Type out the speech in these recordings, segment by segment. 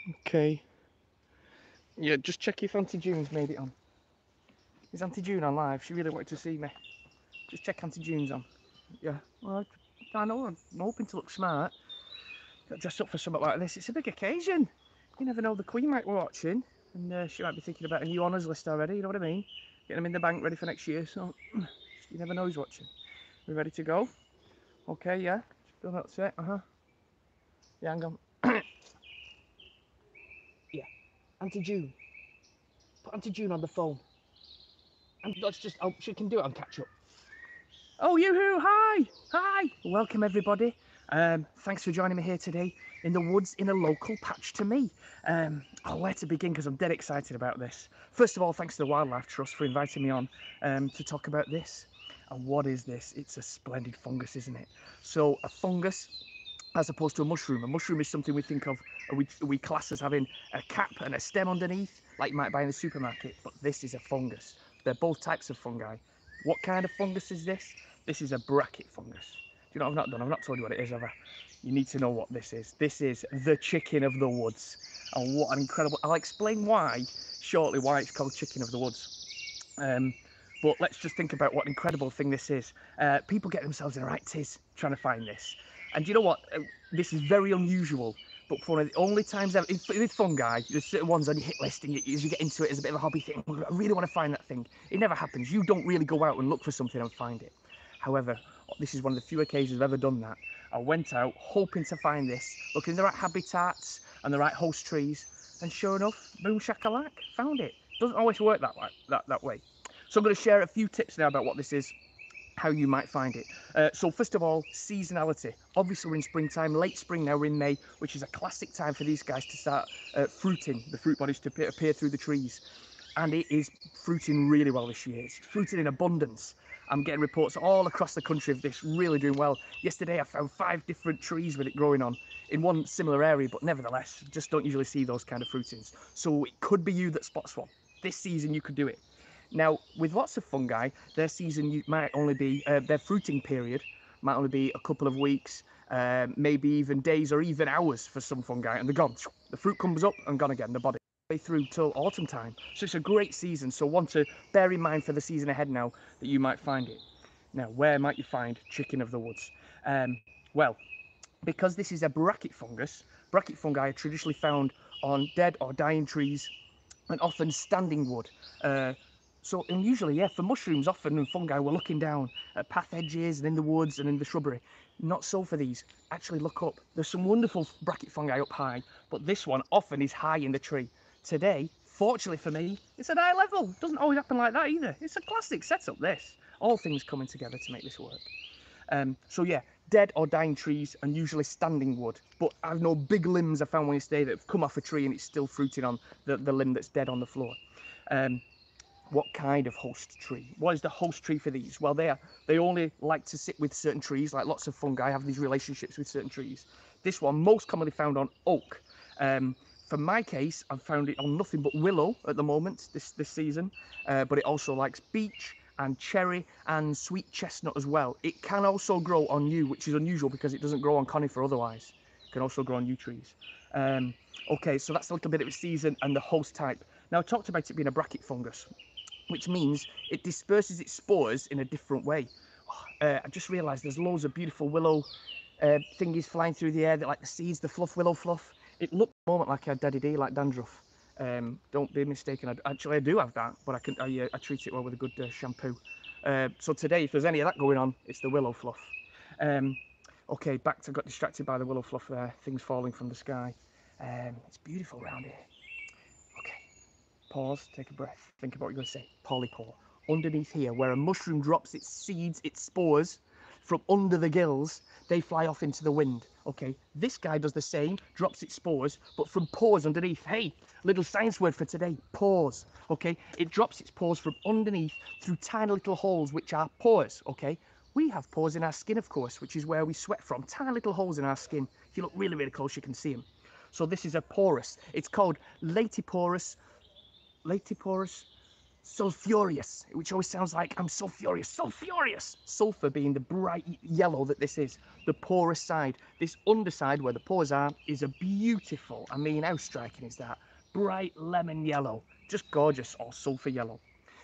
Okay. Yeah, just check if Auntie June's made it on. Is Auntie June on live? She really wanted to see me. Just check Auntie June's on. Yeah. Well, I know. I'm hoping to look smart. Got dressed up for something like this. It's a big occasion. You never know. The Queen might be watching, and she might be thinking about a new honours list already. You know what I mean? Getting them in the bank, ready for next year. So you never know who's watching. We ready to go? Okay. Yeah. Still not set. Yeah. Hang on. Yeah. Auntie June. Put Auntie June on the phone. And let's just. Oh, she can do it on catch up. Oh, yoo-hoo! Hi! Hi! Welcome, everybody. Thanks for joining me here today in the woods in a local patch to me. Where to begin, because I'm dead excited about this. First of all, thanks to the Wildlife Trust for inviting me on to talk about this. And what is this? It's a splendid fungus, isn't it? So, a fungus, as opposed to a mushroom. A mushroom is something we think of, we class as having a cap and a stem underneath, like you might buy in the supermarket. But this is a fungus. They're both types of fungi. What kind of fungus is this? This is a bracket fungus. Do you know what I've not done? I've not told you what it is, have I? You need to know what this is. This is the chicken of the woods. And what an incredible... I'll explain why shortly, why it's called chicken of the woods. But let's just think about what an incredible thing this is. People get themselves in a right tiz trying to find this. And you know what? This is very unusual. But for one of the only times ever, with fungi, there's certain ones on your hit list, and as you get into it as a bit of a hobby thing, I really want to find that thing. It never happens. You don't really go out and look for something and find it. However, this is one of the few occasions I've ever done that. I went out hoping to find this, looking in the right habitats and the right host trees, and sure enough, boom shakalak, found it. Doesn't always work that way. So I'm going to share a few tips now about what this is, how you might find it. So first of all, seasonality. Obviously we're in springtime, late spring now, we're in May, which is a classic time for these guys to start fruiting, the fruit bodies to appear through the trees. And it is fruiting really well this year. It's fruiting in abundance. I'm getting reports all across the country of this really doing well. Yesterday I found 5 different trees with it growing on in one similar area, but nevertheless, just don't usually see those kind of fruitings. So it could be you that spots one. This season you could do it. Now, with lots of fungi, their season might only be, their fruiting period might only be a couple of weeks, maybe even days or even hours for some fungi, and they're gone. The fruit comes up and gone again, the body. Through till autumn time. So it's a great season. So one to bear in mind for the season ahead now that you might find it. Now, where might you find chicken of the woods? Well, because this is a bracket fungus, bracket fungi are traditionally found on dead or dying trees and often standing wood. And usually, yeah, for mushrooms, often and fungi, we're looking down at path edges and in the woods and in the shrubbery. Not so for these. Actually, look up. There's some wonderful bracket fungi up high, but this one often is high in the tree. Today, fortunately for me, it's at eye level. Doesn't always happen like that either. It's a classic setup, this. All things coming together to make this work. So yeah, dead or dying trees and usually standing wood. But I've known big limbs I found one yesterday that have come off a tree and it's still fruiting on the limb that's dead on the floor. What kind of host tree? What is the host tree for these? Well, they only like to sit with certain trees, like lots of fungi have these relationships with certain trees. This one, most commonly found on oak. For my case, I've found it on nothing but willow at the moment, this season, but it also likes beech and cherry and sweet chestnut as well. It can also grow on yew, which is unusual because it doesn't grow on conifer otherwise. It can also grow on yew trees. Okay, so that's a little bit of its season and the host type. Now, I talked about it being a bracket fungus, which means it disperses its spores in a different way. I just realised there's loads of beautiful willow thingies flying through the air that like the seeds, the fluff, willow fluff. It looked at the moment like a daddy D, like dandruff. Don't be mistaken. Actually, I do have that, but I treat it well with a good shampoo. So today, if there's any of that going on, it's the willow fluff. Okay, back to got distracted by the willow fluff there. Things falling from the sky. It's beautiful around here. Okay, pause, take a breath, think about what you're going to say. Polypore. Underneath here, where a mushroom drops its seeds, its spores, from under the gills, they fly off into the wind. Okay, this guy does the same, drops its spores, but from pores underneath. Hey, little science word for today, pores. Okay, it drops its pores from underneath through tiny little holes, which are pores. Okay, we have pores in our skin, of course, which is where we sweat from. Tiny little holes in our skin. If you look really, really close, you can see them. So this is a porous. It's called latiporous sulfurous, which always sounds like I'm so furious, so furious. Sulfur being the bright yellow that this is, the porous side. This underside where the pores are is a beautiful, I mean, how striking is that? Bright lemon yellow, just gorgeous, or sulfur yellow.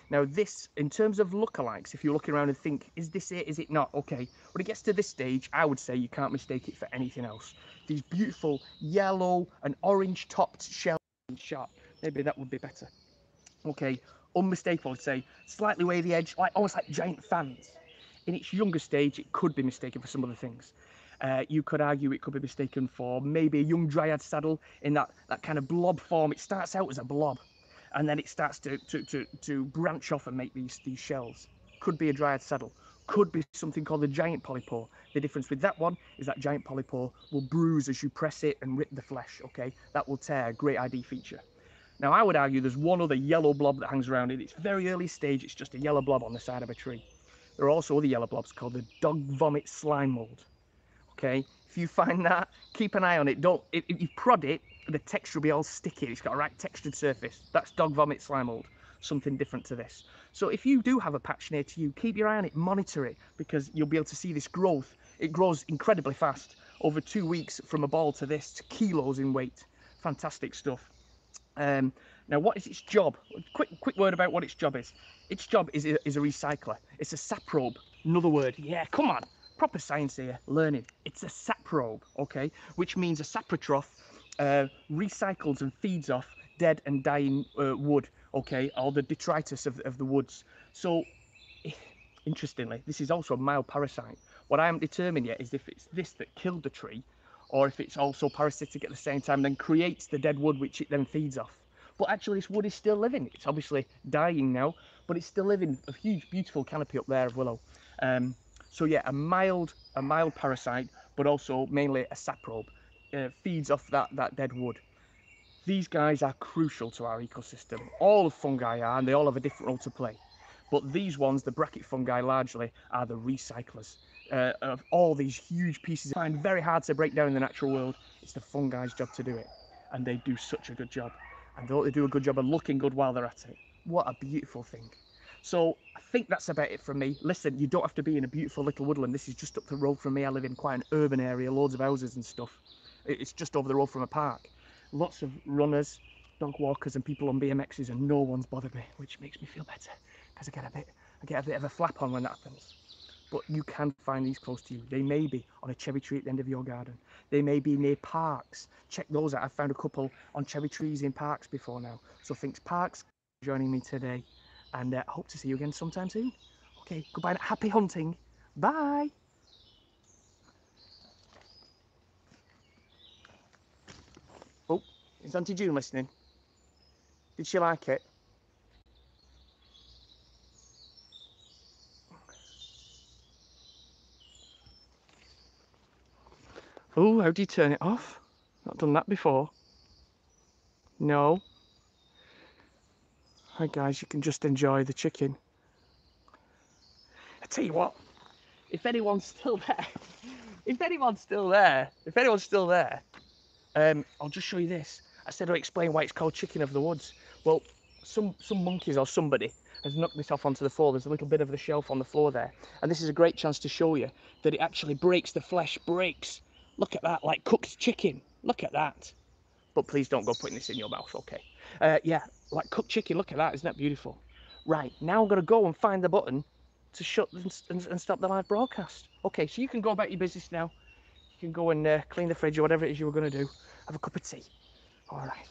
Now this, in terms of lookalikes, if you're looking around and think, is this it, is it not? Okay, when it gets to this stage, I would say you can't mistake it for anything else. These beautiful yellow and orange topped shells sharp. Maybe that would be better. Okay, unmistakable, I'd say. Slightly wavy edge, like almost like giant fans. In its younger stage, it could be mistaken for some other things. You could argue it could be mistaken for maybe a young dryad saddle in that kind of blob form. It starts out as a blob, and then it starts to branch off and make these shells. Could be a dryad saddle. Could be something called a giant polypore. The difference with that one is that giant polypore will bruise as you press it and rip the flesh, okay? That will tear, great ID feature. Now, I would argue there's one other yellow blob that hangs around in its very early stage. It's just a yellow blob on the side of a tree. There are also other yellow blobs called the dog vomit slime mold. Okay, if you find that, keep an eye on it. Don't, if you prod it, the texture will be all sticky. It's got a right textured surface. That's dog vomit slime mold. Something different to this. So if you do have a patch near to you, keep your eye on it, monitor it, because you'll be able to see this growth. It grows incredibly fast. Over 2 weeks from a ball to this, to kilos in weight. Fantastic stuff. Now, what is its job? Quick word about what its job is. Its job is a recycler. It's a saprobe. Another word. Yeah, come on. Proper science here. Learning. It's a saprobe, okay? Which means a saprotroph recycles and feeds off dead and dying wood, okay? Or the detritus of the woods. So, interestingly, this is also a mild parasite. What I haven't determined yet is if it's this that killed the tree, or if it's also parasitic at the same time, then creates the dead wood which it then feeds off. But actually this wood is still living. It's obviously dying now, but it's still living. A huge beautiful canopy up there of willow. So yeah, a mild parasite, but also mainly a saprobe. Feeds off that dead wood. These guys are crucial to our ecosystem. All fungi are, and they all have a different role to play. But these ones, the bracket fungi largely, are the recyclers of all these huge pieces. I find very hard to break down in the natural world. It's the fungi's job to do it, and they do such a good job. And they do a good job of looking good while they're at it. What a beautiful thing. So I think that's about it from me. Listen, you don't have to be in a beautiful little woodland. This is just up the road from me. I live in quite an urban area, loads of houses and stuff. It's just over the road from a park. Lots of runners, dog walkers and people on BMXs, and no one's bothered me, which makes me feel better, because I get a bit of a flap on when that happens. But you can find these close to you. They may be on a cherry tree at the end of your garden. They may be near parks. Check those out. I've found a couple on cherry trees in parks before now. So thanks parks for joining me today, and I hope to see you again sometime soon. Okay, goodbye. Happy hunting. Bye. Oh, is Auntie June listening? Did she like it? Oh, how do you turn it off? Not done that before. No. Hi guys, you can just enjoy the chicken. I tell you what, if anyone's still there, I'll just show you this. I said I'll explain why it's called chicken of the woods. Well, some monkeys or somebody has knocked this off onto the floor. There's a little bit of the shelf on the floor there. And this is a great chance to show you that it actually breaks the flesh, breaks. Look at that, like cooked chicken. Look at that. But please don't go putting this in your mouth, okay? Yeah, like cooked chicken, look at that, isn't that beautiful? Right, now I'm gonna go and find the button to shut and stop the live broadcast. Okay, so you can go about your business now. You can go and clean the fridge or whatever it is you were gonna do. Have a cup of tea. All right.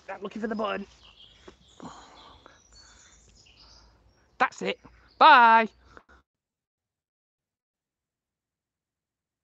I'm looking for the button. That's it. Bye.